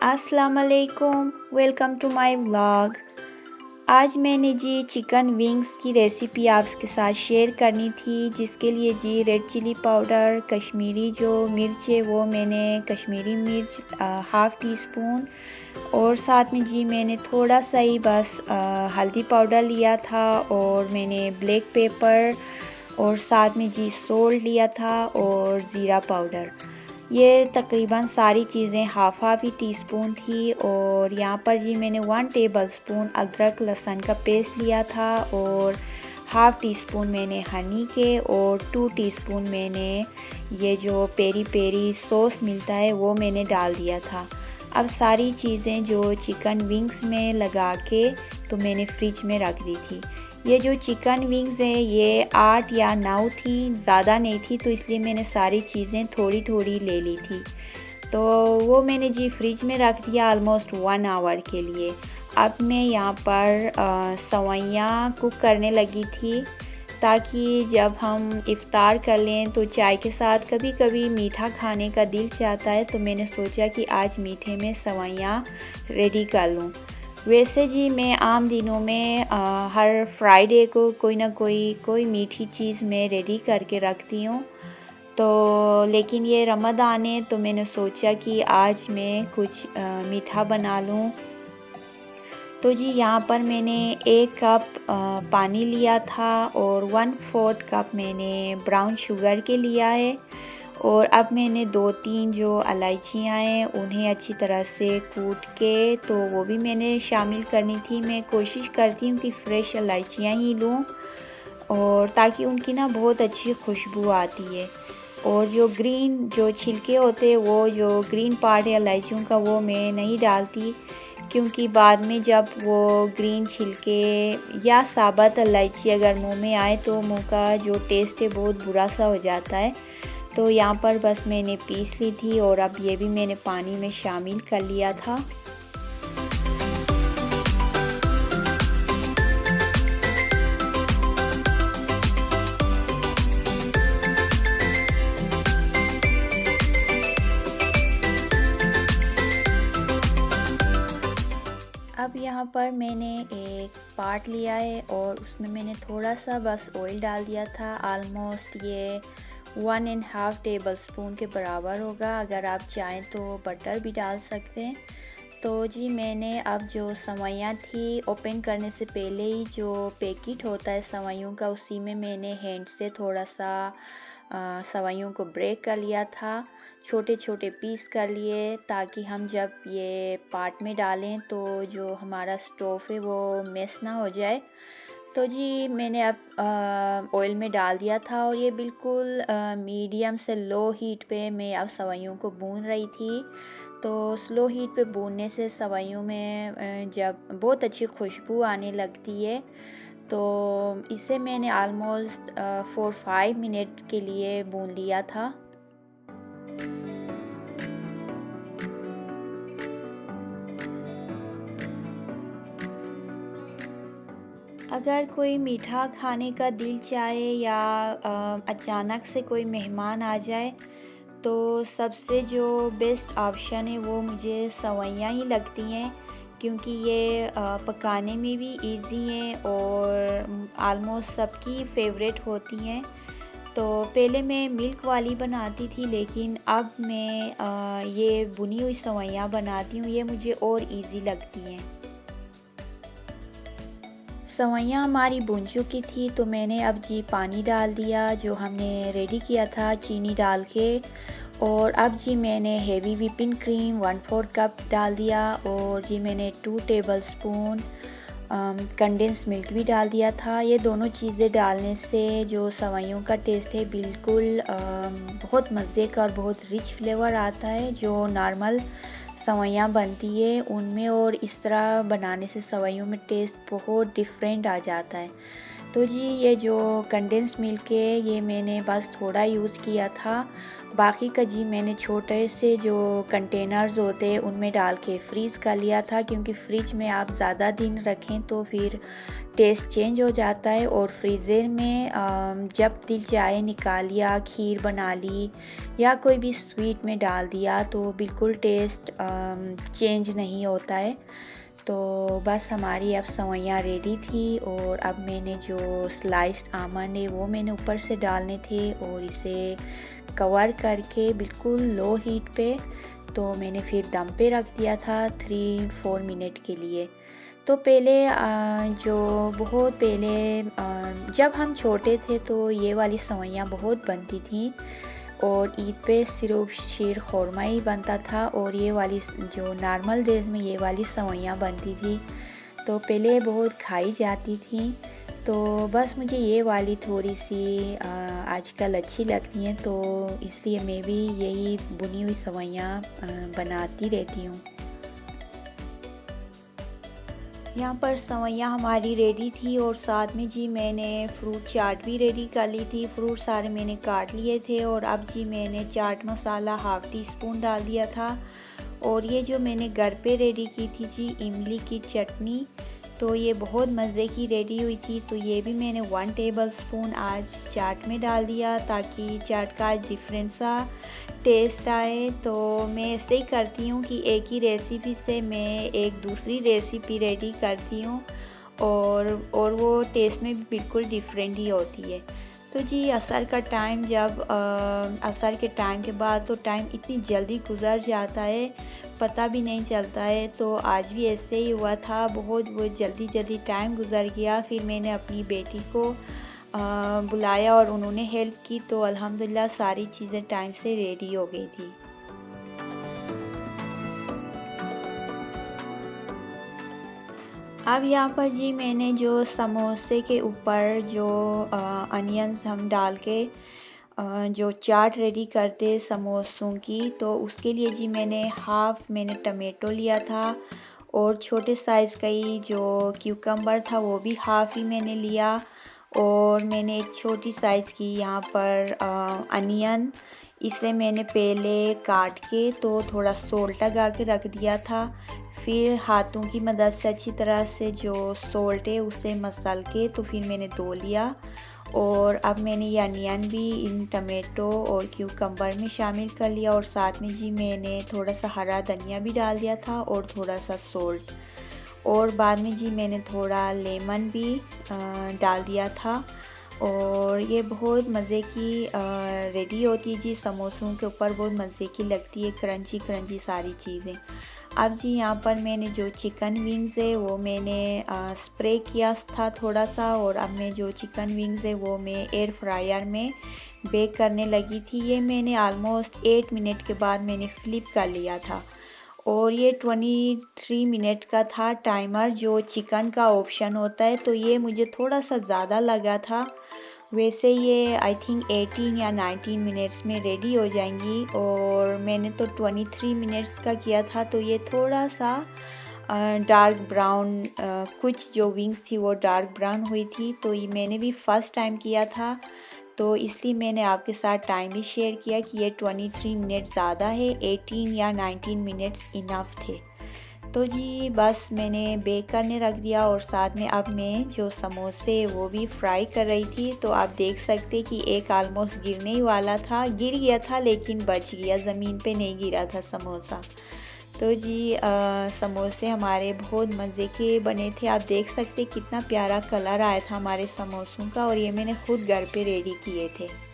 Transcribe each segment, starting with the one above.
अस्सलाम वालेकुम, welcome to my vlog. आज मैंने जी चिकन विंग्स की रेसिपी आपके साथ शेयर करनी थी, जिसके लिए जी रेड चिली पाउडर, कश्मीरी जो मिर्च है वो मैंने कश्मीरी मिर्च हाफ़ टी स्पून, और साथ में जी मैंने थोड़ा सा ही बस हल्दी पाउडर लिया था, और मैंने ब्लैक पेपर और साथ में जी सोल्ट लिया था और ज़ीरा पाउडर। ये तकरीबन सारी चीज़ें हाफ़ ही टीस्पून थी। और यहाँ पर जी मैंने 1 टेबलस्पून अदरक लहसुन का पेस्ट लिया था, और हाफ़ टी स्पून मैंने हनी के, और 2 टीस्पून मैंने ये जो पेरी पेरी सॉस मिलता है वो मैंने डाल दिया था। अब सारी चीज़ें जो चिकन विंग्स में लगा के तो मैंने फ्रिज में रख दी थी। ये जो चिकन विंग्स है ये 8 या 9 थी, ज़्यादा नहीं थी, तो इसलिए मैंने सारी चीज़ें थोड़ी थोड़ी ले ली थी। तो वो मैंने जी फ्रिज में रख दिया ऑलमोस्ट 1 आवर के लिए। अब मैं यहाँ पर सवैयाँ कुक करने लगी थी, ताकि जब हम इफ़्तार कर लें तो चाय के साथ कभी कभी मीठा खाने का दिल चाहता है, तो मैंने सोचा कि आज मीठे में सवैयाँ रेडी कर लूँ। वैसे जी मैं आम दिनों में हर फ्राइडे को कोई ना कोई मीठी चीज़ मैं रेडी करके रखती हूँ। तो लेकिन ये रमज़ान है तो मैंने सोचा कि आज मैं कुछ मीठा बना लूँ। तो जी यहाँ पर मैंने 1 कप पानी लिया था, और 1/4 कप मैंने ब्राउन शुगर के लिया है। और अब मैंने 2-3 जो इलायचियाँ हैं उन्हें अच्छी तरह से कूट के तो वो भी मैंने शामिल करनी थी। मैं कोशिश करती हूँ कि फ़्रेश इलायचियाँ ही लूँ, और ताकि उनकी ना बहुत अच्छी खुशबू आती है। और जो ग्रीन जो छिलके होते हैं, वो जो ग्रीन पार्ट है इलायचियों का, वो मैं नहीं डालती, क्योंकि बाद में जब वो ग्रीन छिलके या साबुत इलायची अगर मुंह में आए तो मुंह का जो टेस्ट है बहुत बुरा सा हो जाता है। तो यहाँ पर बस मैंने पीस ली थी, और अब ये भी मैंने पानी में शामिल कर लिया था। अब यहाँ पर मैंने एक पार्ट लिया है, और उसमें मैंने थोड़ा सा बस ऑयल डाल दिया था। ऑलमोस्ट ये 1.5 टेबलस्पून के बराबर होगा। अगर आप चाहें तो बटर भी डाल सकते हैं। तो जी मैंने अब जो सवैयाँ थी, ओपन करने से पहले ही जो पैकेट होता है सवैयों का, उसी में मैंने हैंड से थोड़ा सा सवैयों को ब्रेक कर लिया था, छोटे छोटे पीस कर लिए, ताकि हम जब ये पार्ट में डालें तो जो हमारा स्टोव है वो मेस ना हो जाए। तो जी मैंने अब ऑयल में डाल दिया था, और ये बिल्कुल मीडियम से लो हीट पे मैं अब सवैयों को भून रही थी। तो स्लो हीट पे भूनने से सवैयों में जब बहुत अच्छी खुशबू आने लगती है, तो इसे मैंने ऑलमोस्ट 4-5 मिनट के लिए भून लिया था। अगर कोई मीठा खाने का दिल चाहे, या अचानक से कोई मेहमान आ जाए, तो सबसे जो बेस्ट ऑप्शन है वो मुझे सवैयाँ ही लगती हैं, क्योंकि ये पकाने में भी इजी हैं, और ऑलमोस्ट सबकी फेवरेट होती हैं। तो पहले मैं मिल्क वाली बनाती थी, लेकिन अब मैं ये भुनी हुई सवैयाँ बनाती हूँ, ये मुझे और इजी लगती हैं। सवैयाँ हमारी भुन चुकी थी, तो मैंने अब जी पानी डाल दिया जो हमने रेडी किया था चीनी डाल के। और अब जी मैंने हेवी व्हिपिंग क्रीम 1/4 कप डाल दिया, और जी मैंने 2 टेबलस्पून कंडेंस मिल्क भी डाल दिया था। ये दोनों चीज़ें डालने से जो सवैयों का टेस्ट है बिल्कुल बहुत मज़े का और बहुत रिच फ्लेवर आता है, जो नॉर्मल सवैयाँ बनती है उनमें, और इस तरह बनाने से सवैयों में टेस्ट बहुत डिफरेंट आ जाता है। तो जी ये जो कंडेंस मिल्क है ये मैंने बस थोड़ा यूज़ किया था, बाकी का जी मैंने छोटे से जो कंटेनर्स होते हैं उनमें डाल के फ्रीज़ कर लिया था, क्योंकि फ्रिज में आप ज़्यादा दिन रखें तो फिर टेस्ट चेंज हो जाता है। और फ्रीज़र में जब दिल चाहे निकाल लिया, खीर बना ली या कोई भी स्वीट में डाल दिया तो बिल्कुल टेस्ट चेंज नहीं होता है। तो बस हमारी अब सेवइयाँ रेडी थी, और अब मैंने जो स्लाइस्ड आमंड है वो मैंने ऊपर से डालने थे, और इसे कवर करके बिल्कुल लो हीट पे तो मैंने फिर दम पे रख दिया था 3-4 मिनट के लिए। तो पहले जो बहुत पहले जब हम छोटे थे तो ये वाली सेवइयाँ बहुत बनती थी, और ईद पे सिर्फ शीर खुरमा ही बनता था, और ये वाली जो नॉर्मल डेज़ में ये वाली सेवइयाँ बनती थी तो पहले बहुत खाई जाती थी। तो बस मुझे ये वाली थोड़ी सी आजकल अच्छी लगती हैं, तो इसलिए मैं भी यही बुनी हुई सेवइयाँ बनाती रहती हूँ। यहाँ पर सेवइयाँ हमारी रेडी थी, और साथ में जी मैंने फ्रूट चाट भी रेडी कर ली थी। फ्रूट सारे मैंने काट लिए थे, और अब जी मैंने chaat masala half tea spoon डाल दिया था। और ये जो मैंने घर पे रेडी की थी जी इमली की चटनी, तो ये बहुत मज़े की रेडी हुई थी, तो ये भी मैंने 1 टेबल स्पून आज चाट में डाल दिया ताकि चाट का आज डिफरेंट सा टेस्ट आए। तो मैं ऐसे ही करती हूँ कि एक ही रेसिपी से मैं एक दूसरी रेसिपी रेडी करती हूँ, और वो टेस्ट में भी बिल्कुल डिफरेंट ही होती है। तो जी असर का टाइम जब असर के टाइम के बाद तो टाइम इतनी जल्दी गुज़र जाता है, पता भी नहीं चलता है। तो आज भी ऐसे ही हुआ था, बहुत जल्दी जल्दी टाइम गुज़र गया। फिर मैंने अपनी बेटी को बुलाया और उन्होंने हेल्प की, तो अल्हम्दुलिल्लाह सारी चीज़ें टाइम से रेडी हो गई थी। अब यहाँ पर जी मैंने जो समोसे के ऊपर जो अनियंस हम डाल के जो चाट रेडी करते समोसों की, तो उसके लिए जी मैंने टमेटो लिया था, और छोटे साइज़ का ही जो क्यूकम्बर था वो भी हाफ़ ही मैंने लिया, और मैंने एक छोटी साइज़ की यहाँ पर अनियन, इसे मैंने पहले काट के तो थोड़ा सोल्ट लगा के रख दिया था। फिर हाथों की मदद से अच्छी तरह से जो सोल्ट है उसे मसल के तो फिर मैंने धो लिया, और अब मैंने ये अनियन भी इन टमेटो और क्यूकम्बर में शामिल कर लिया, और साथ में जी मैंने थोड़ा सा हरा धनिया भी डाल दिया था और थोड़ा सा सोल्ट, और बाद में जी मैंने थोड़ा लेमन भी डाल दिया था। और ये बहुत मज़े की रेडी होती है जी, समोसों के ऊपर बहुत मज़े की लगती है, क्रंची क्रंची सारी चीज़ें। अब जी यहाँ पर मैंने जो चिकन विंग्स है वो मैंने स्प्रे किया था थोड़ा सा, और अब मैं जो चिकन विंग्स है वो मैं एयर फ्रायर में बेक करने लगी थी। ये मैंने आलमोस्ट 8 मिनट के बाद मैंने फ्लिप कर लिया था, और ये 23 मिनट का था टाइमर जो चिकन का ऑप्शन होता है, तो ये मुझे थोड़ा सा ज़्यादा लगा था। वैसे ये आई थिंक 18 या 19 मिनट्स में रेडी हो जाएंगी, और मैंने तो 23 मिनट्स का किया था, तो ये थोड़ा सा डार्क ब्राउन, कुछ जो विंग्स थी वो डार्क ब्राउन हुई थी। तो ये मैंने भी फ़र्स्ट टाइम किया था, तो इसलिए मैंने आपके साथ टाइम भी शेयर किया कि ये 23 मिनट ज़्यादा है, 18 या 19 मिनट्स इनफ थे। तो जी बस मैंने बेक करने रख दिया, और साथ में अब मैं जो समोसे वो भी फ्राई कर रही थी। तो आप देख सकते कि एक आलमोस्ट गिरने ही वाला था, गिर गया था लेकिन बच गया, ज़मीन पे नहीं गिरा था समोसा। तो जी समोसे हमारे बहुत मज़े के बने थे। आप देख सकते कितना प्यारा कलर आया था हमारे समोसों का, और ये मैंने खुद घर पे रेडी किए थे।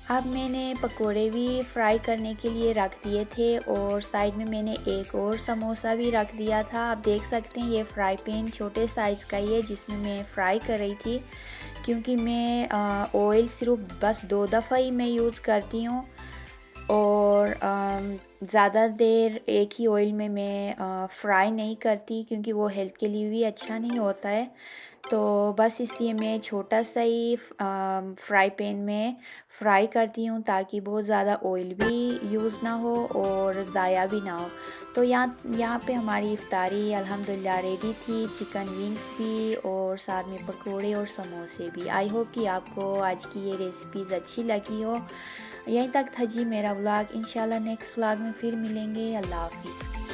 अब मैंने पकोड़े भी फ्राई करने के लिए रख दिए थे, और साइड में मैंने एक और समोसा भी रख दिया था। आप देख सकते हैं ये फ्राई पैन छोटे साइज़ का ही है जिसमें मैं फ्राई कर रही थी, क्योंकि मैं ऑयल सिर्फ बस 2 दफ़ा ही मैं यूज़ करती हूँ। और ज़्यादा देर एक ही ऑयल में मैं फ्राई नहीं करती, क्योंकि वो हेल्थ के लिए भी अच्छा नहीं होता है। तो बस इसलिए मैं छोटा सा ही फ्राई पैन में फ्राई करती हूँ, ताकि बहुत ज़्यादा ऑयल भी यूज़ ना हो और ज़ाया भी ना हो। तो यहाँ पे हमारी इफ्तारी अल्हम्दुलिल्लाह रेडी थी, चिकन विंग्स भी और साथ में पकोड़े और समोसे भी। आई होप कि आपको आज की ये रेसिपीज़ अच्छी लगी हो। यहीं तक था जी मेरा व्लॉग। इंशाल्लाह नेक्स्ट व्लॉग में फिर मिलेंगे। अल्लाह हाफिज़।